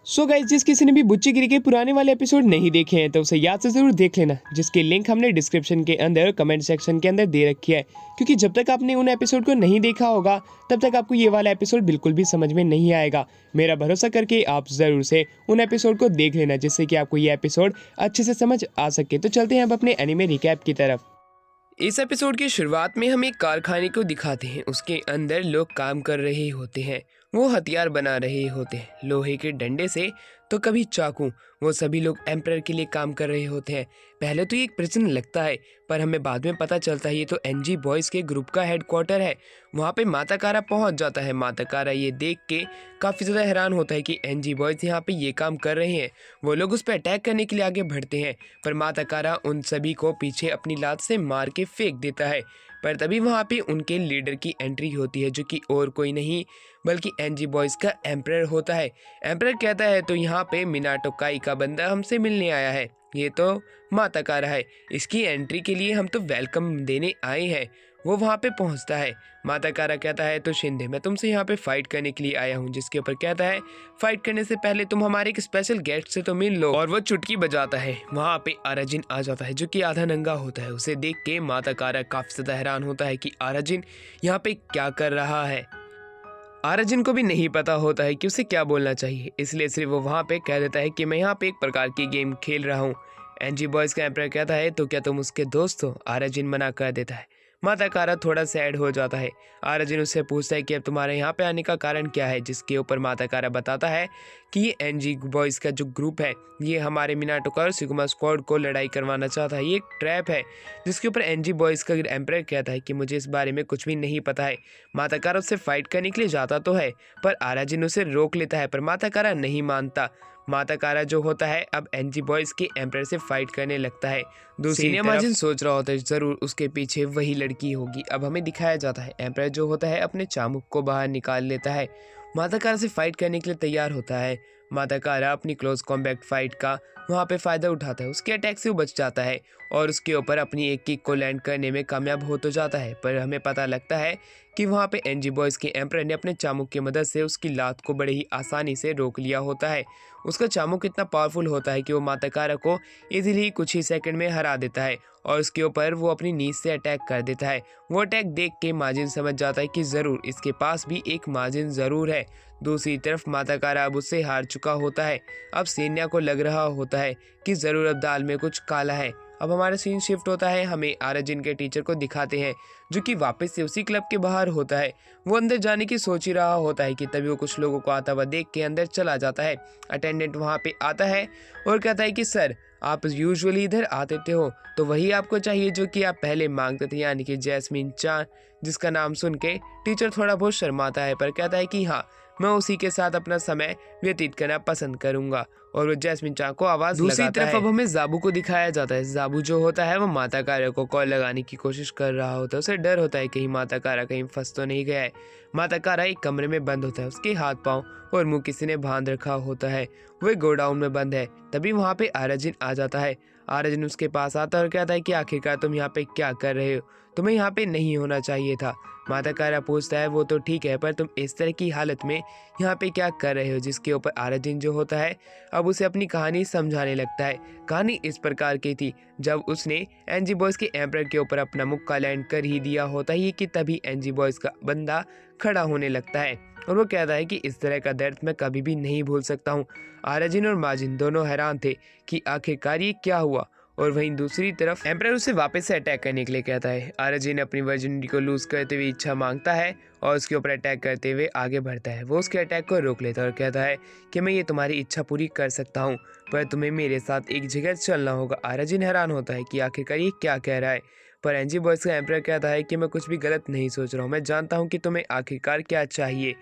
So guys, जिस किसी ने भी बुच्चीगिरी के पुराने वाले एपिसोड नहीं देखे हैं तो उसे याद से जरूर देख लेना, जिसके लिंक हमने डिस्क्रिप्शन के अंदर कमेंट सेक्शन के अंदर दे रखी है। क्योंकि जब तक आपने उन एपिसोड को नहीं देखा होगा तब तक आपको ये वाला एपिसोड बिल्कुल भी समझ में नहीं आएगा। मेरा भरोसा करके आप जरूर से उन एपिसोड को देख लेना, जिससे कि आपको ये एपिसोड अच्छे से समझ आ सके। तो चलते हैं अब अपने एनीमे रिकैप की तरफ। इस एपिसोड की शुरुआत में हम एक कारखाने को दिखाते हैं। उसके अंदर लोग काम कर रहे होते हैं, वो हथियार बना रहे होते हैं, लोहे के डंडे से तो कभी चाकू। वो सभी लोग एम्परर के लिए काम कर रहे होते हैं। पहले तो ये एक प्रश्न लगता है, पर हमें बाद में पता चलता है ये तो एनजी बॉयज़ के ग्रुप का हेडक्वार्टर है। वहाँ पे माता कारा पहुँच जाता है। माता कारा ये देख के काफ़ी ज़्यादा हैरान होता है कि एनजी बॉयज़ यहाँ पे ये काम कर रहे हैं। वो लोग उस पर अटैक करने के लिए आगे बढ़ते हैं, पर माता कारा उन सभी को पीछे अपनी लात से मार के फेंक देता है। पर तभी वहाँ पे उनके लीडर की एंट्री होती है, जो कि और कोई नहीं बल्कि एनजी बॉयज़ का एम्परर होता है। एम्परर कहता है तो यहाँ पे मिनाटो काई का बंदा हमसे मिलने आया है, ये तो माता कारा है, इसकी एंट्री के लिए हम तो वेलकम देने आए हैं। वो वहाँ पे पहुँचता है। माता कारा कहता है तो शिंदे, मैं तुमसे यहाँ पे फाइट करने के लिए आया हूँ। जिसके ऊपर कहता है फाइट करने से पहले तुम हमारे एक स्पेशल गेस्ट से तो मिल लो। और वो चुटकी बजाता है। वहाँ पे आराजिन आ जाता है, जो कि आधा नंगा होता है। उसे देख के माता कारा काफी ज्यादा हैरान होता है कि आराजिन यहाँ पे क्या कर रहा है। आराजिन को भी नहीं पता होता है कि उसे क्या बोलना चाहिए, इसलिए सिर्फ वो वहाँ पे कह देता है कि मैं यहाँ पे एक प्रकार की गेम खेल रहा हूँ। एनजी बॉयज़ का एम्परर कहता है तो क्या तुम उसके दोस्त हो? आराजिन मना कर देता है। माता कारा थोड़ा सैड हो जाता है। आराजिन उससे पूछता है कि अब तुम्हारे यहाँ पे आने का कारण क्या है, जिसके ऊपर माता कारा बताता है कि ये एनजी बॉयज़ का जो ग्रुप है ये हमारे मिनाटो और सिग्मा स्क्वाड को लड़ाई करवाना चाहता है। ये एक ट्रैप है। जिसके ऊपर एनजी बॉयज़ का एम्परर कहता है कि मुझे इस बारे में कुछ भी नहीं पता है। माता कारा उससे फाइट करने के लिए जाता तो है, पर आराजिन उसे रोक लेता है, पर माता कारा नहीं मानता। माता कारा जो होता है अब एनजी बॉयज़ के एम्परर से फाइट करने लगता है। दूसरी माजिन सोच रहा होता है जरूर उसके पीछे वही लड़की होगी। अब हमें दिखाया जाता है एम्परर जो होता है अपने चाबुक को बाहर निकाल लेता है। माता कारा से फाइट करने के लिए तैयार होता है। माता कारा अपनी क्लोज कॉम्बैट फाइट का वहाँ पे फ़ायदा उठाता है। उसके अटैक से वो बच जाता है और उसके ऊपर अपनी एक किक को लैंड करने में कामयाब हो तो जाता है, पर हमें पता लगता है कि वहाँ पे एनजी बॉयज़ के एम्परर ने अपने चामुक की मदद से उसकी लात को बड़े ही आसानी से रोक लिया होता है। उसका चामुक इतना पावरफुल होता है कि वो माता कारा को इजीली कुछ ही सेकंड में हरा देता है और उसके ऊपर वो अपनी नीज से अटैक कर देता है। वो अटैक देख के माजिन समझ जाता है कि ज़रूर इसके पास भी एक माजिन ज़रूर है। दूसरी तरफ माता कारा अब उससे हार चुका होता है। अब सेन्या को लग रहा होता है कि ज़रूर अब दाल में कुछ काला है। अब हमारा सीन शिफ्ट होता है, हमें आराजिन के टीचर को दिखाते हैं, जो कि वापस से उसी क्लब के बाहर होता है। वो अंदर जाने की सोच ही रहा होता है कि तभी वो कुछ लोगों को आता हुआ देख के अंदर चला जाता है। अटेंडेंट वहाँ पे आता है और कहता है कि सर, आप यूजुअली इधर आते हो तो वही आपको चाहिए जो कि आप पहले मांगते थे, यानी कि जैस्मीन चान। जिसका नाम सुन के टीचर थोड़ा बहुत शर्माता है, पर कहता है कि हाँ, मैं उसी के साथ अपना समय व्यतीत करना पसंद करूंगा। और वो जैस्मिन चा को आवाज लगाता है। दूसरी तरफ अब हमें जाबू को दिखाया जाता है। जाबू जो होता है वो माता कारा को कॉल लगाने की कोशिश कर रहा होता है। उसे डर होता है कहीं माता कारा कहीं फंस तो नहीं गया है। माता कारा एक कमरे में बंद होता है। उसके हाथ पांव और मुंह किसी ने बांध रखा होता है। वो एक गोडाउन में बंद है। तभी वहाँ पे आराजिन आ जाता है। आराजिन उसके पास आता है और कहता है कि आखिरकार तुम यहाँ पे क्या कर रहे हो, तुम्हें यहाँ पे नहीं होना चाहिए था। माता कारा पूछता है वो तो ठीक है, पर तुम इस तरह की हालत में यहाँ पे क्या कर रहे हो। जिसके ऊपर आराजिन जो होता है अब उसे अपनी कहानी समझाने लगता है। कहानी इस प्रकार की थी, जब उसने एनजी बॉयज़ के एम्परर के ऊपर अपना मुक्का लैंड कर ही दिया होता है कि तभी एनजी बॉयज़ का बंदा खड़ा होने लगता है और वो कहता है कि इस तरह का दर्द मैं कभी भी नहीं भूल सकता हूँ। आराजिन और माजिन दोनों हैरान थे कि आखिरकार ये क्या हुआ। और वहीं दूसरी तरफ एम्परर उसे वापस से अटैक करने के लिए कहता है। आराजिन अपनी वर्जिनिटी को लूज करते हुए इच्छा मांगता है और उसके ऊपर अटैक करते हुए आगे बढ़ता है। वो उसके अटैक को रोक लेता है और कहता है कि मैं ये तुम्हारी इच्छा पूरी कर सकता हूँ, पर तुम्हें मेरे साथ एक जगह चलना होगा। आराजिन हैरान होता है कि आखिरकार ये क्या कह रहा है, पर एनजी बॉयज़ का एम्परर कहता है कि मैं कुछ भी गलत नहीं सोच रहा हूँ, मैं जानता हूँ कि तुम्हें आखिरकार क्या चाहिए।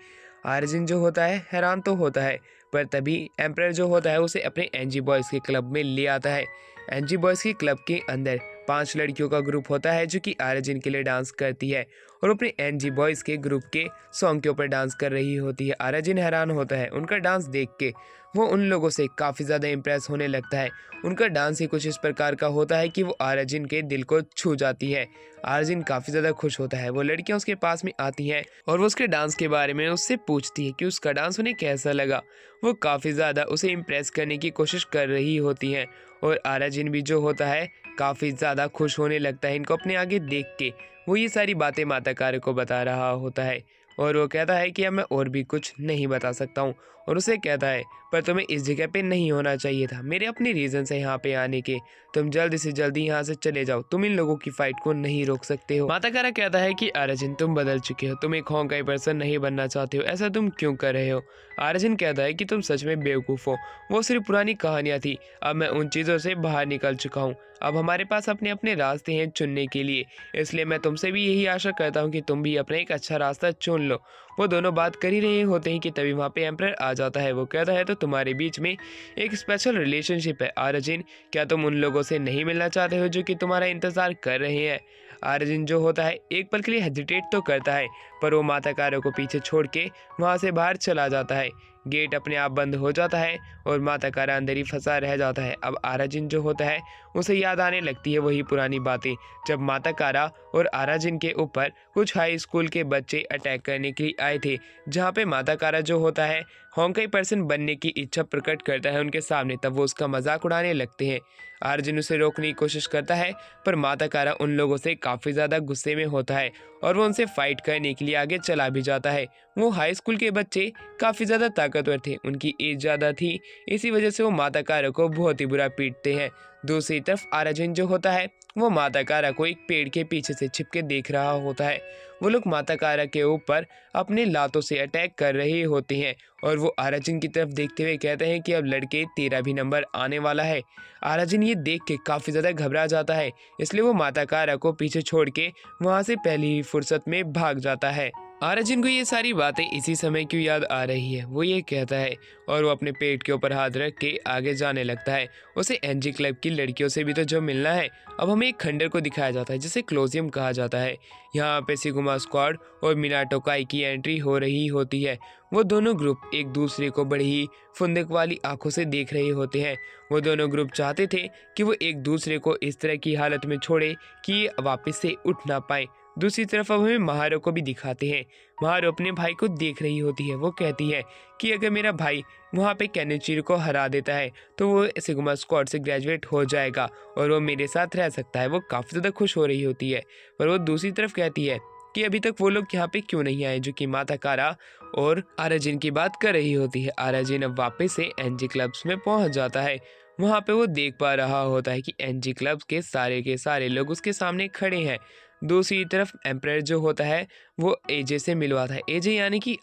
आराजिन जो होता है हैरान तो होता है, पर तभी एम्परर जो होता है उसे अपने एनजी बॉयज़ के क्लब में ले आता है। एनजी बॉयज़ के क्लब के अंदर 5 लड़कियों का ग्रुप होता है जो कि आराजिन के लिए डांस करती है और अपने एनजी बॉयज़ के ग्रुप के सॉन्ग के ऊपर डांस कर रही होती है। आर्यन हैरान होता है उनका डांस देख के। वो उन लोगों से काफ़ी ज़्यादा इम्प्रेस होने लगता है। उनका डांस ही कुछ इस प्रकार का होता है कि वो आर्यन के दिल को छू जाती है। आर्यन काफ़ी ज़्यादा खुश होता है। वो लड़कियां उसके पास में आती हैं और वो उसके डांस के बारे में उससे पूछती है कि उसका डांस उन्हें कैसा लगा। वो काफ़ी ज़्यादा उसे इम्प्रेस करने की कोशिश कर रही होती हैं और आर्यन भी जो होता है काफ़ी ज़्यादा खुश होने लगता है इनको अपने आगे देख के। वो ये सारी बातें माता कार्य को बता रहा होता है और वो कहता है कि अब मैं और भी कुछ नहीं बता सकता हूँ। और उसे कहता है पर तुम्हें इस जगह पे नहीं होना चाहिए था, मेरे अपने रीज़न से यहाँ पे आने के। तुम जल्दी से जल्दी यहाँ से चले जाओ, तुम इन लोगों की फाइट को नहीं रोक सकते हो। माता कारा कहता है कि आर्यन तुम बदल चुके हो, तुम एक होंकाई पर्सन नहीं बनना चाहते हो, ऐसा तुम क्यों कर रहे हो। आर्यन कहता है कि तुम सच में बेवकूफ़ हो, वो सिर्फ पुरानी कहानियाँ थी, अब मैं उन चीज़ों से बाहर निकल चुका हूँ। अब हमारे पास अपने अपने रास्ते हैं चुनने के लिए, इसलिए मैं तुमसे भी यही आशा करता हूँ कि तुम भी अपना एक अच्छा रास्ता चुन लो। वो दोनों बात कर ही रहे होते हैं कि तभी वहाँ पे एम्परर आ जाता है। वो कहता है तो तुम्हारे बीच में एक स्पेशल रिलेशनशिप है आर्यन, क्या तुम उन लोगों से नहीं मिलना चाहते हो जो कि तुम्हारा इंतज़ार कर रहे हैं। आर्यन जो होता है एक पल के लिए हेजिटेट तो करता है पर वो माता कारो को पीछे छोड़ के वहाँ से बाहर चला जाता है। गेट अपने आप बंद हो जाता है और माता कारा अंदर ही फंसा रह जाता है। अब आर्यन जो होता है उसे याद आने लगती है वही पुरानी बातें, जब माता कारा और आर्यन के ऊपर कुछ हाई स्कूल के बच्चे अटैक करने के लिए आए थे, जहाँ पे माता कारा जो होता है होंकाई पर्सन बनने की इच्छा प्रकट करता है उनके सामने। तब वो उसका मजाक उड़ाने लगते हैं। आर्यन उसे रोकने की कोशिश करता है पर माता कारा उन लोगों से काफ़ी ज़्यादा गुस्से में होता है और वो उनसे फाइट करने के लिए आगे चला भी जाता है। वो हाई स्कूल के बच्चे काफ़ी ज़्यादा ताकतवर थे, उनकी एज ज़्यादा थी, इसी वजह से वो माता कारा को बहुत ही बुरा पीटते हैं। दूसरी तरफ आर्यन जो होता है वो माता कारा को एक पेड़ के पीछे से छिपके देख रहा होता है। वो लोग माता कारा के ऊपर अपने लातों से अटैक कर रहे होते हैं और वो आर्यन की तरफ देखते हुए कहते हैं कि अब लड़के तेरा भी नंबर आने वाला है। आर्यन ये देख के काफ़ी ज़्यादा घबरा जाता है, इसलिए वो माता कारा को पीछे छोड़ के वहाँ से पहली ही फुर्सत में भाग जाता है। आर्यन को ये सारी बातें इसी समय क्यों याद आ रही है वो ये कहता है और वो अपने पेट के ऊपर हाथ रख के आगे जाने लगता है। उसे एनजी क्लब की लड़कियों से भी तो जो मिलना है। अब हमें एक खंडर को दिखाया जाता है जिसे क्लोजियम कहा जाता है। यहाँ पे सिगमा स्क्वाड और मिनाटो काई की एंट्री हो रही होती है। वो दोनों ग्रुप एक दूसरे को बड़ी ही फुंदक वाली आंखों से देख रहे होते हैं। वो दोनों ग्रुप चाहते थे कि वो एक दूसरे को इस तरह की हालत में छोड़े कि ये वापस से उठ ना पाए। दूसरी तरफ अब हमें महारो को भी दिखाते हैं। महारो अपने भाई को देख रही होती है। वो कहती है कि अगर मेरा भाई वहाँ पे केनिचिरो को हरा देता है तो वो सिग्मा स्क्वाड से ग्रेजुएट हो जाएगा और वो मेरे साथ रह सकता है। वो काफ़ी ज़्यादा खुश हो रही होती है पर वो दूसरी तरफ कहती है कि अभी तक वो लोग यहाँ पे क्यों नहीं आए, जो कि माता कारा और आर्यन की बात कर रही होती है। आर्यन अब वापस से एनजी क्लब्स में पहुँच जाता है। वहाँ पे वो देख पा रहा होता है कि एनजी क्लब्स के सारे लोग उसके सामने खड़े हैं। दूसरी तरफ एम्परर जो होता है वो एजे से मिलवाता है। एजे यानी कि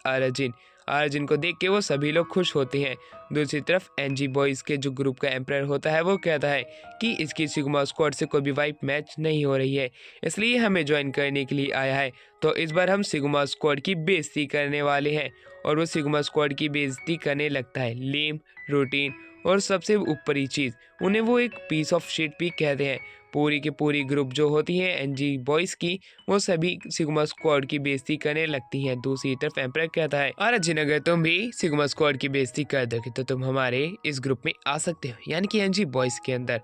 आर्यन को देख के वो सभी लोग खुश होते हैं। दूसरी तरफ एनजी बॉयज़ के जो ग्रुप का एम्परर होता है वो कहता है कि इसकी सिग्मा स्क्वाड से कोई भी वाइप मैच नहीं हो रही है, इसलिए हमें ज्वाइन करने के लिए आया है। तो इस बार हम सिग्मा स्क्वाड की बेइज्जती करने वाले हैं। और वो सिग्मा स्क्वाड की बेइज्जती करने लगता है। लेम, रूटीन और सबसे ऊपरी चीज़, उन्हें वो एक पीस ऑफ शिट भी कहते हैं। पूरी की पूरी ग्रुप जो होती है एनजी बॉयज़ की, वो सभी सिग्मा स्क्वाड की बेइज्जती करने लगती हैं। दूसरी तरफ एम्परर कहता है आर्यन अगर तुम भी सिग्मा स्क्वाड की बेइज्जती कर दोगे तो तुम हमारे इस ग्रुप में आ सकते हो, यानी कि एनजी बॉयज़ के अंदर।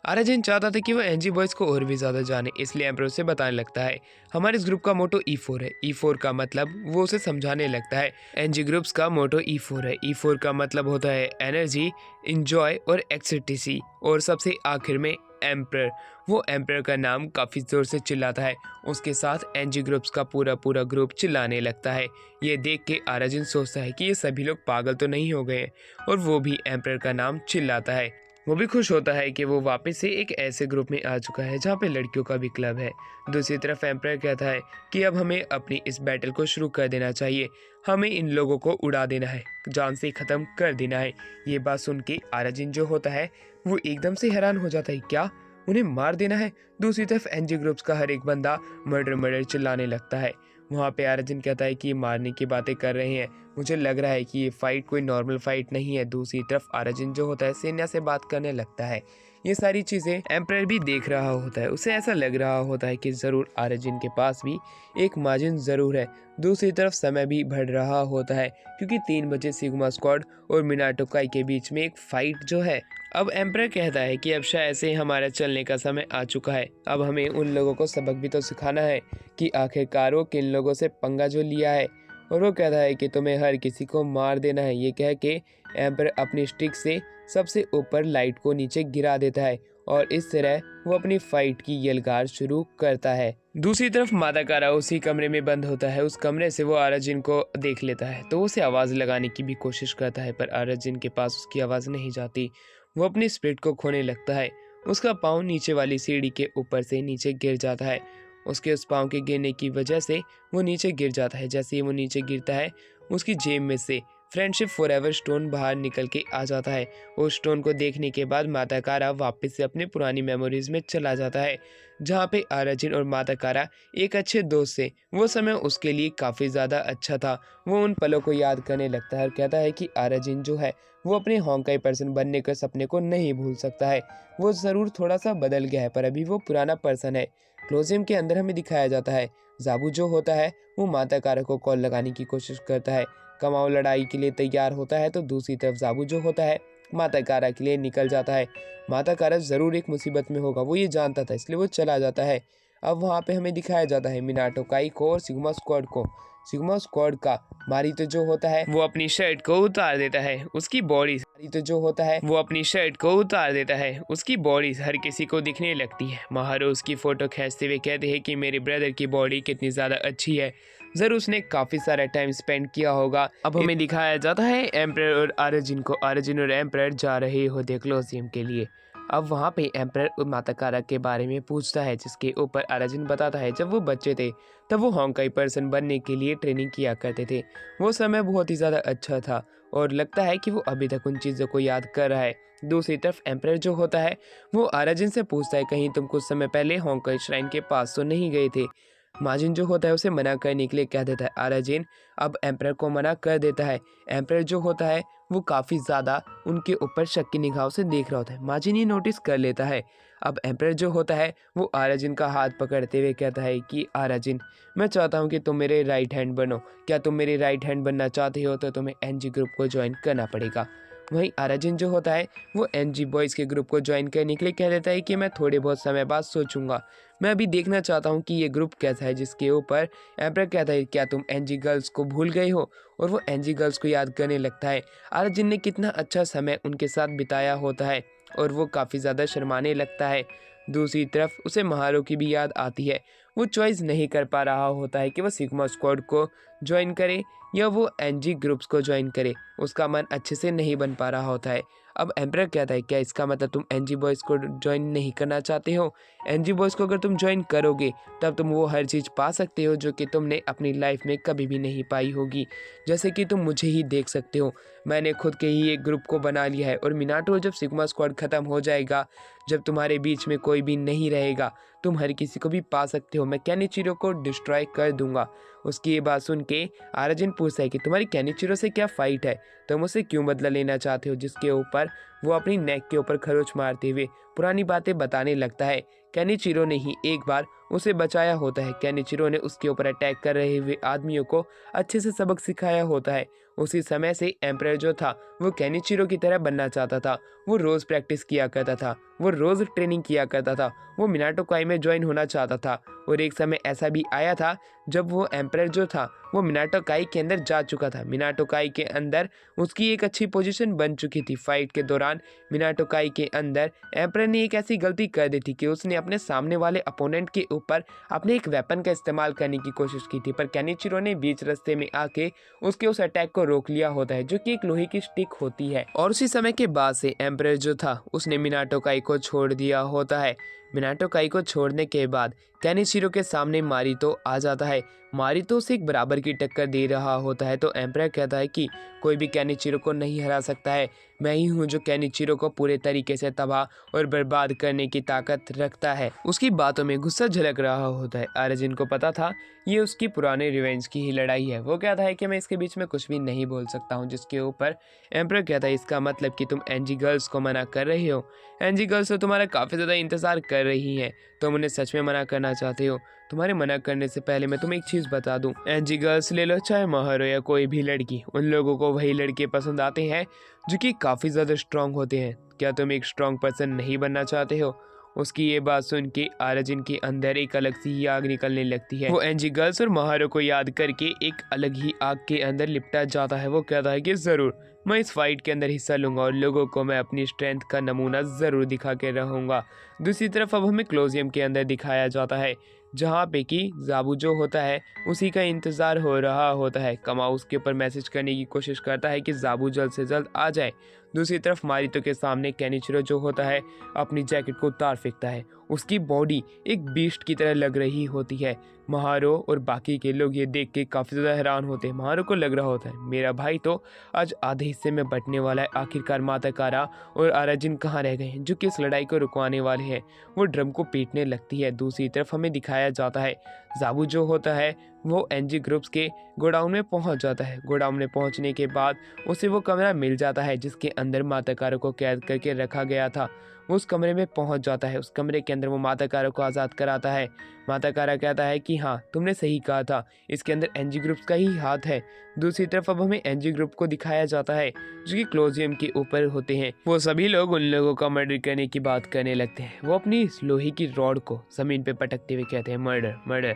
आर्यन चाहता था कि वो एनजी बॉयज़ को और भी ज़्यादा जाने, इसलिए एम्परर से बताने लगता है हमारे इस ग्रुप का मोटो E4 है। E4 का मतलब वो उसे समझाने लगता है एनजी ग्रुप्स का मोटो E4 है। E4 का मतलब होता है एनर्जी, इंजॉय और एक्सटेसी। और सबसे आखिर में एम्परर। वो एम्परर का नाम काफ़ी ज़ोर से चिल्लाता है। उसके साथ एनजी ग्रुप्स का पूरा ग्रुप चिल्लाने लगता है। ये देख के आर्यन सोचता है कि ये सभी लोग पागल तो नहीं हो गए और वो भी एम्परर का नाम चिल्लाता है। वो भी खुश होता है कि वो वापस से एक ऐसे ग्रुप में आ चुका है जहाँ पे लड़कियों का भी क्लब है। दूसरी तरफ एम्परर कहता है कि अब हमें अपनी इस बैटल को शुरू कर देना चाहिए, हमें इन लोगों को उड़ा देना है, जान से ख़त्म कर देना है। ये बात सुन के आर्यन जो होता है वो एकदम से हैरान हो जाता है, क्या उन्हें मार देना है। दूसरी तरफ एनजी ग्रुप्स का हर एक बंदा मर्डर चिल्लाने लगता है। वहाँ पे आर्यन कहता है कि मारने की बातें कर रहे हैं, मुझे लग रहा है कि ये फाइट कोई नॉर्मल फाइट नहीं है। दूसरी तरफ आर्यन जो होता है सेन्या से बात करने लगता है। ये सारी चीज़ें एम्परर भी देख रहा होता है। उसे ऐसा लग रहा होता है कि ज़रूर आर्यन के पास भी एक मार्जिन ज़रूर है। दूसरी तरफ समय भी बढ़ रहा होता है क्योंकि 3 बजे सिग्मा स्क्वाड और मिनाटो काई के बीच में एक फाइट जो है। अब एम्परर कहता है कि अब शायद से हमारा चलने का समय आ चुका है। अब हमें उन लोगों को सबक भी तो सिखाना है कि आखिरकार वो किन लोगों से पंगा जो लिया है। और वो कहता है कि तुम्हें हर किसी को मार देना है। ये कह के एम्परर अपनी स्टिक से सबसे ऊपर लाइट को नीचे गिरा देता है और इस तरह वो अपनी फाइट की यलगार शुरू करता है। दूसरी तरफ मादाकारा उसी कमरे में बंद होता है। उस कमरे से वो आर्यन को देख लेता है तो उसे आवाज़ लगाने की भी कोशिश करता है, पर आर्यन के पास उसकी आवाज़ नहीं जाती। वो अपनी स्पिरिट को खोने लगता है। उसका पाँव नीचे वाली सीढ़ी के ऊपर से नीचे गिर जाता है। उसके उस पाँव के गिरने की वजह से वो नीचे गिर जाता है। जैसे ही वो नीचे गिरता है उसकी जेब में से फ्रेंडशिप फॉरएवर स्टोन बाहर निकल के आ जाता है। उस स्टोन को देखने के बाद मादाकारा वापस से अपनी पुरानी मेमोरीज में चला जाता है जहाँ पे आर्यन और मादाकारा एक अच्छे दोस्त थे। वो समय उसके लिए काफ़ी ज़्यादा अच्छा था। वो उन पलों को याद करने लगता है और कहता है कि आर्यन जो है वो अपने होंकाई पर्सन बनने के सपने को नहीं भूल सकता है। वो ज़रूर थोड़ा सा बदल गया है पर अभी वो पुराना पर्सन है। क्लोजियम के अंदर हमें दिखाया जाता है जाबू जो होता है वो मादाकारा को कॉल लगाने की कोशिश करता है। कमाओ लड़ाई के लिए तैयार होता है तो दूसरी तरफ जाबू जो होता है मादाकारा के लिए निकल जाता है। मादाकारा ज़रूर एक मुसीबत में होगा, वो ये जानता था, इसलिए वो चला जाता है। अब वहाँ पे हमें दिखाया जाता है मिनाटो काई को और सिग्मा स्क्वाड को। सिग्मा स्क्वाड का मारितो जो होता है वो अपनी शर्ट को उतार देता है। उसकी बॉडी मारितो जो होता है वो अपनी शर्ट को उतार देता है। उसकी बॉडी हर किसी को दिखने लगती है। महारो उसकी फोटो खींचते हुए कहते हैं कि मेरे ब्रदर की बॉडी कितनी ज़्यादा अच्छी है, ज़रूर उसने काफ़ी सारा टाइम स्पेंड किया होगा। अब हमें दिखाया जाता है एम्परर और आर्यन को। आर्यन और एम्परर जा रहे होते हैं क्लोजियम के लिए। अब वहाँ पे एम्परर मादाकारा के बारे में पूछता है जिसके ऊपर आर्यन बताता है जब वो बच्चे थे तब वो होंकाई पर्सन बनने के लिए ट्रेनिंग किया करते थे। वो समय बहुत ही ज़्यादा अच्छा था और लगता है कि वो अभी तक उन चीज़ों को याद कर रहा है। दूसरी तरफ एम्परर जो होता है वो आर्यन से पूछता है कहीं तुम कुछ समय पहले होंकाई श्राइन के पास तो नहीं गए थे। माजिन जो होता है उसे मना करने के लिए कह देता है। आर्यन अब एम्परर को मना कर देता है। एम्परर जो होता है वो काफ़ी ज़्यादा उनके ऊपर शक की निगाहों से देख रहा होता है। माजिन ये नोटिस कर लेता है। अब एम्परर जो होता है वो आर्यन का हाथ पकड़ते हुए कहता है कि आर्यन मैं चाहता हूँ कि तुम मेरे राइट हैंड बनो। क्या तुम मेरे राइट हैंड बनना चाहते हो तो तुम्हें एनजी ग्रुप को ज्वाइन करना पड़ेगा। वहीं आर्यन जो होता है वो एनजी बॉयज़ के ग्रुप को ज्वाइन करने के लिए कह देता है कि मैं थोड़े बहुत समय बाद सोचूंगा, मैं अभी देखना चाहता हूँ कि ये ग्रुप कैसा है। जिसके ऊपर एम्परर कहता है क्या तुम एनजी गर्ल्स को भूल गए हो, और वो एनजी गर्ल्स को याद करने लगता है। आर्यन ने कितना अच्छा समय उनके साथ बिताया होता है और वो काफ़ी ज़्यादा शर्माने लगता है। दूसरी तरफ उसे महारो की भी याद आती है। वो चॉइस नहीं कर पा रहा होता है कि वो सिग्मा स्क्वाड को ज्वाइन करे या वो एनजी ग्रुप्स को ज्वाइन करे। उसका मन अच्छे से नहीं बन पा रहा होता है। अब एम्परर कहता है क्या इसका मतलब तुम एनजी बॉयज़ को ज्वाइन नहीं करना चाहते हो। एनजी बॉयज़ को अगर तुम ज्वाइन करोगे तब तुम वो हर चीज़ पा सकते हो जो कि तुमने अपनी लाइफ में कभी भी नहीं पाई होगी। जैसे कि तुम मुझे ही देख सकते हो, मैंने खुद के ही एक ग्रुप को बना लिया है और मिनाटो जब सिग्मा स्क्वाड ख़त्म हो जाएगा, जब तुम्हारे बीच में कोई भी नहीं रहेगा, तुम हर किसी को भी पा सकते हो। मैं केनिचिरो को डिस्ट्रॉय कर दूंगा। उसकी ये बात सुन के आर्यन पूछता है कि तुम्हारी केनिचिरो से क्या फ़ाइट है, तुम उसे क्यों बदला लेना चाहते हो। जिसके ऊपर वो अपनी नेक के ऊपर खरोच मारते हुए पुरानी बातें बताने लगता है। केनिचिरो ने ही एक बार उसे बचाया होता है। केनिचिरो ने उसके ऊपर अटैक कर रहे हुए आदमियों को अच्छे से सबक सिखाया होता है। उसी समय से एम्परर जो था वो केनिचिरो की तरह बनना चाहता था। वो रोज़ प्रैक्टिस किया करता था, वो रोज़ ट्रेनिंग किया करता था, वो मिनाटो काई में ज्वाइन होना चाहता था। और एक समय ऐसा भी आया था जब वो एम्परर जो था वो मिनाटो काई के अंदर जा चुका था। मिनाटो काई के अंदर उसकी एक अच्छी पोजीशन बन चुकी थी। फाइट के दौरान मिनाटो काई के अंदर एम्परर ने एक ऐसी गलती कर दी थी कि उसने अपने सामने वाले अपोनेंट के ऊपर अपने एक वेपन का इस्तेमाल करने की कोशिश की थी, पर केनिचिरो ने बीच रास्ते में आके उसके उस अटैक को रोक लिया होता है जो कि एक लोहे की स्टिक होती है। और उसी समय के बाद से एम्परर जो था उसने मिनाटो काई को छोड़ दिया होता है। मिनाटो काई को छोड़ने के बाद केनिचिरो के सामने मारितो आ जाता है। मारितो उसे एक बराबर की टक्कर दे रहा होता है तो एम्परर कहता है कि कोई भी केनिचिरो को नहीं हरा सकता है, मैं ही हूँ जो केनिचिरो को पूरे तरीके से तबाह और बर्बाद करने की ताकत रखता है। उसकी बातों में गुस्सा झलक रहा होता है। आर्यन को पता था ये उसकी पुराने रिवेंज की ही लड़ाई है। वो कहता है कि मैं इसके बीच में कुछ भी नहीं बोल सकता हूँ, जिसके ऊपर एम्परर कहता है इसका मतलब कि तुम एनजी गर्ल्स को मना कर रही हो। एनजी गर्ल्स तो तुम्हारा काफ़ी ज़्यादा इंतज़ार कर रही हैं, तुम उन्हें सच में मना करना चाहते हो। तुम्हारे मना करने से पहले मैं तुम्हें एक चीज़ बता दूं, एनजी गर्ल्स ले लो चाहे महारो या कोई भी लड़की, उन लोगों को वही लड़के पसंद आते हैं जो कि काफ़ी ज़्यादा स्ट्रांग होते हैं। क्या तुम एक स्ट्रांग पर्सन नहीं बनना चाहते हो? उसकी ये बात सुन के आराजिन के अंदर एक अलग सी ही आग निकलने लगती है। वो एनजी गर्ल्स और महारो को याद करके एक अलग ही आग के अंदर लिपटा जाता है। वो कहता है कि ज़रूर मैं इस फाइट के अंदर हिस्सा लूंगा और लोगों को मैं अपनी स्ट्रेंथ का नमूना ज़रूर दिखा के रहूँगा। दूसरी तरफ अब हमें क्लोजियम के अंदर दिखाया जाता है, जहाँ पे कि जाबू जो होता है उसी का इंतज़ार हो रहा होता है। कमाओ उसके ऊपर मैसेज करने की कोशिश करता है कि जाबू जल्द से जल्द आ जाए। दूसरी तरफ मारितो के सामने केनिचिरो जो होता है अपनी जैकेट को उतार फेंकता है। उसकी बॉडी एक बीस्ट की तरह लग रही होती है। महारो और बाकी के लोग ये देख के काफ़ी ज़्यादा हैरान होते हैं। महारो को लग रहा होता है मेरा भाई तो आज आधे हिस्से में बंटने वाला है। आखिरकार माता कारा और आराजिन कहाँ रह गए हैं जो कि इस लड़ाई को रुकवाने वाले हैं। वो ड्रम को पीटने लगती है। दूसरी तरफ हमें दिखाया जाता है जाबू जो होता है वो एनजी ग्रुप्स के गोडाउन में पहुंच जाता है। गोडाउन में पहुंचने के बाद उसे वो कमरा मिल जाता है जिसके अंदर माता कारा को कैद करके रखा गया था। वो उस कमरे में पहुंच जाता है। उस कमरे के अंदर वो माता कारा को आज़ाद कराता है। माता कारा कहता है कि हाँ तुमने सही कहा था, इसके अंदर एनजी ग्रुप्स का ही हाथ है। दूसरी तरफ अब हमें एनजी ग्रुप को दिखाया जाता है जो कि क्लोजियम के ऊपर होते हैं। वो सभी लोग उन लोगों का मर्डर करने की बात करने लगते हैं। वो अपनी लोहे की रॉड को जमीन पे पटकते हुए कहते हैं मर्डर मर्डर।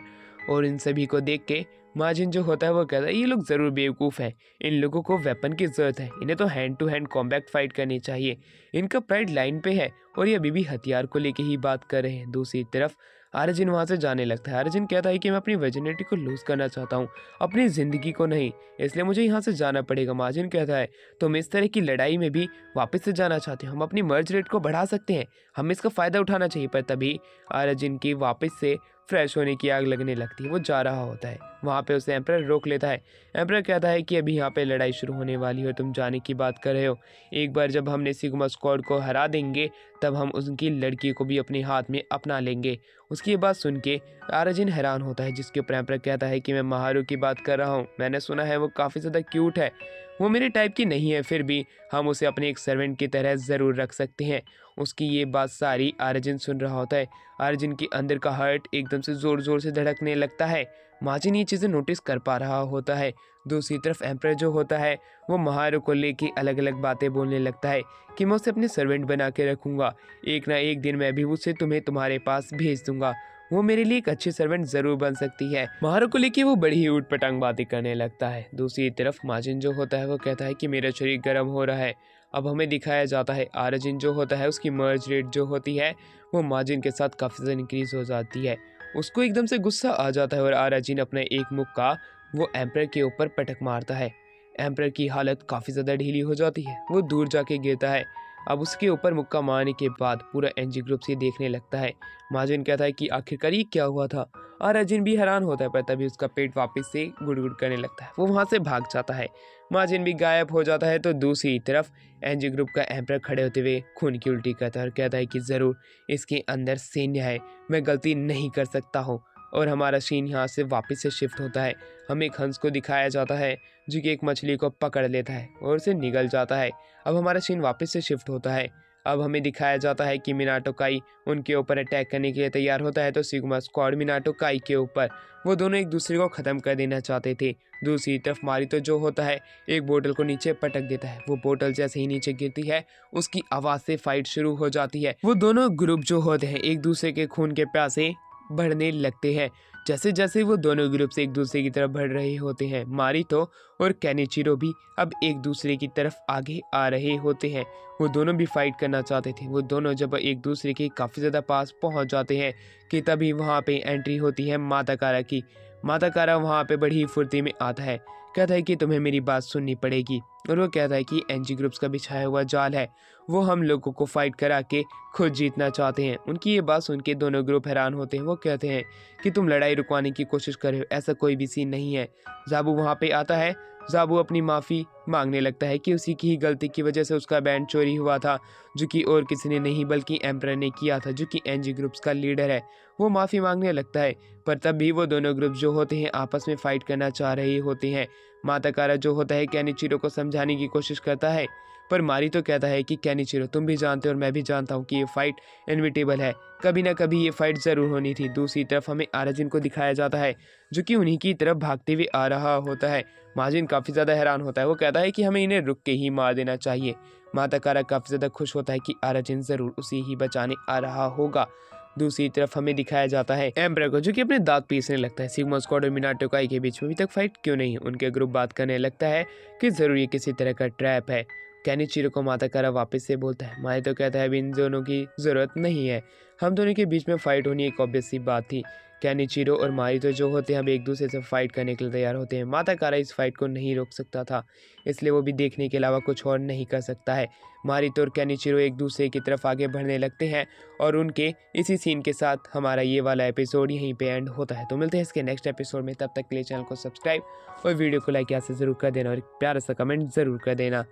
और इन सभी को देख के माजिन जो होता है वो कहता है ये लोग ज़रूर बेवकूफ़ हैं, इन लोगों को वेपन की ज़रूरत है, इन्हें तो hand to hand combat fight करनी चाहिए। इनका प्राइड लाइन पे है और ये अभी भी हथियार को लेके ही बात कर रहे हैं। दूसरी तरफ आर्जिन वहाँ से जाने लगता है। आर्जिन कहता है कि मैं अपनी वर्जिनिटी को लूज़ करना चाहता हूँ, अपनी ज़िंदगी को नहीं, इसलिए मुझे यहाँ से जाना पड़ेगा। माजिन कहता है तुम इस तरह की लड़ाई में भी वापस से जाना चाहते हो, हम अपनी मर्ज रेट को बढ़ा सकते हैं, हमें इसका फ़ायदा उठाना चाहिए। पर तभी आर्जिन की वापस से फ्रेश होने की आग लगने लगती है। वो जा रहा होता है, वहाँ पे उसे एम्परर रोक लेता है। एम्परर कहता है कि अभी यहाँ पे लड़ाई शुरू होने वाली है, तुम जाने की बात कर रहे हो। एक बार जब हमने सिग्मा स्क्वाड को हरा देंगे तब हम उनकी लड़की को भी अपने हाथ में अपना लेंगे। उसकी ये बात सुन के आराजिन हैरान होता है, जिसके ऊपर एम्परर कहता है कि मैं महारू की बात कर रहा हूँ, मैंने सुना है वो काफ़ी ज़्यादा क्यूट है, वो मेरे टाइप की नहीं है, फिर भी हम उसे अपने एक सर्वेंट की तरह ज़रूर रख सकते हैं। उसकी ये बात सारी आर्जिन सुन रहा होता है। आर्जिन के अंदर का हार्ट एकदम से ज़ोर ज़ोर से धड़कने लगता है। माजिन ये चीज़ें नोटिस कर पा रहा होता है। दूसरी तरफ एम्परर जो होता है वो महारू को लेके अलग अलग बातें बोलने लगता है कि मैं उसे अपने सर्वेंट बना के रखूँगा, एक ना एक दिन मैं भी उसे तुम्हारे पास भेज दूँगा, वो मेरे लिए एक अच्छी सर्वेंट जरूर बन सकती है। महारू को लेके वो बड़ी ही ऊटपटांग बातें करने लगता है। दूसरी तरफ माजिन जो होता है वो कहता है कि मेरा शरीर गर्म हो रहा है। अब हमें दिखाया जाता है आर्जिन जो होता है उसकी मर्ज रेट जो होती है वो माजिन के साथ काफ़ी ज़्यादा इंक्रीज हो जाती है। उसको एकदम से गुस्सा आ जाता है और आर्जिन अपने एक मुक्का वो एम्परर के ऊपर पटक मारता है। एम्परर की हालत काफ़ी ज़्यादा ढीली हो जाती है, वो दूर जाके गिरता है। अब उसके ऊपर मुक्का मारने के बाद पूरा एनजी ग्रुप से देखने लगता है। माजिन कहता है कि आखिरकार ये क्या हुआ था। आर्जिन भी हैरान होता है, पर तभी उसका पेट वापस से गुड़गुड़ करने लगता है, वो वहाँ से भाग जाता है। माजिन भी गायब हो जाता है। तो दूसरी तरफ एनजी ग्रुप का एम्परर खड़े होते हुए खून की उल्टी करता है और कहता है कि ज़रूर इसके अंदर सैन्य है, मैं गलती नहीं कर सकता हूँ। और हमारा सीन यहाँ से वापस से शिफ्ट होता है। हमें एक हंस को दिखाया जाता है जो कि एक मछली को पकड़ लेता है और उसे निगल जाता है। अब हमारा सीन वापस से शिफ्ट होता है। अब हमें दिखाया जाता है कि मिनाटो काई उनके ऊपर अटैक करने के लिए तैयार होता है। तो सिग्मा स्क्वाड मिनाटो काई के ऊपर, वो दोनों एक दूसरे को ख़त्म कर देना चाहते थे। दूसरी तरफ मारितो जो होता है एक बोतल को नीचे पटक देता है। वो बोतल जैसे ही नीचे गिरती है उसकी आवाज़ से फाइट शुरू हो जाती है। वो दोनों ग्रुप जो होते हैं एक दूसरे के खून के प्यासे बढ़ने लगते हैं। जैसे जैसे वो दोनों ग्रुप से एक दूसरे की तरफ बढ़ रहे होते हैं, मारितो और केनिचिरो भी अब एक दूसरे की तरफ आगे आ रहे होते हैं। वो दोनों भी फाइट करना चाहते थे। वो दोनों जब एक दूसरे के काफ़ी ज़्यादा पास पहुंच जाते हैं कि तभी वहाँ पे एंट्री होती है माता कारा की। माता कारा वहाँ पे बड़ी ही फुर्ती में आता है, कहता है कि तुम्हें मेरी बात सुननी पड़ेगी। और वो कहता है कि एनजी ग्रुप्स का बिछाया हुआ जाल है, वो हम लोगों को फाइट करा के खुद जीतना चाहते हैं। उनकी ये बात सुन के दोनों ग्रुप हैरान होते हैं। वो कहते हैं कि तुम लड़ाई लड़ाई रुकवाने की कोशिश कर रहे हो, ऐसा कोई भी सीन नहीं है। ज़ाबू वहाँ पे आता है। ज़ाबू अपनी माफ़ी मांगने लगता है कि उसी की ही गलती की वजह से उसका बैंड चोरी हुआ था, जो कि और किसी ने नहीं बल्कि एम्परर ने किया था, जो कि एनजी ग्रुप्स का लीडर है। वो माफ़ी मांगने लगता है, पर तब भी वो दोनों ग्रुप जो होते हैं आपस में फ़ाइट करना चाह रहे होते हैं। माताकारा जो होता है केनिचिरो को समझाने की कोशिश करता है, पर मारी तो कहता है कि केनिचिरो तुम भी जानते हो और मैं भी जानता हूँ कि ये फाइट इनविटेबल है, कभी ना कभी ये फाइट ज़रूर होनी थी। दूसरी तरफ हमें आराजिन को दिखाया जाता है, जो कि उन्हीं की तरफ भागते हुए आ रहा होता है। माजिन काफ़ी ज़्यादा हैरान होता है, वो कहता है कि हमें इन्हें रुक के ही मार देना चाहिए। माताकारा काफ़ी ज़्यादा खुश होता है कि आराजिन ज़रूर उसे ही बचाने आ रहा होगा। दूसरी तरफ हमें दिखाया जाता है एम्परर को, जो कि अपने दांत पीसने लगता है। सिग्मा स्क्वाड और मिनाटो काई के बीच में अभी तक फाइट क्यों नहीं? उनके ग्रुप बात करने लगता है कि ज़रूर ये किसी तरह का ट्रैप है। केनिचिरो को माताकारा वापस से बोलता है। मारी तो कहता है अभी इन दोनों की ज़रूरत नहीं है, हम दोनों के बीच में फ़ाइट होनी एक ऑब्वियस सी बात थी। केनिचिरो और मारी तो जो होते हैं अब एक दूसरे से फाइट करने के लिए तैयार होते हैं। माताकारा इस फाइट को नहीं रोक सकता था, इसलिए वो भी देखने के अलावा कुछ और नहीं कर सकता है। मारी तो और केनिचिरो एक दूसरे की तरफ आगे बढ़ने लगते हैं और उनके इसी सीन के साथ हमारा ये वाला एपिसोड यहीं पे एंड होता है। तो मिलते हैं इसके नेक्स्ट एपिसोड में, तब तक के लिए चैनल को सब्सक्राइब और वीडियो को लाइक यहाँ से ज़रूर कर देना और एक प्यारा सा कमेंट ज़रूर कर देना।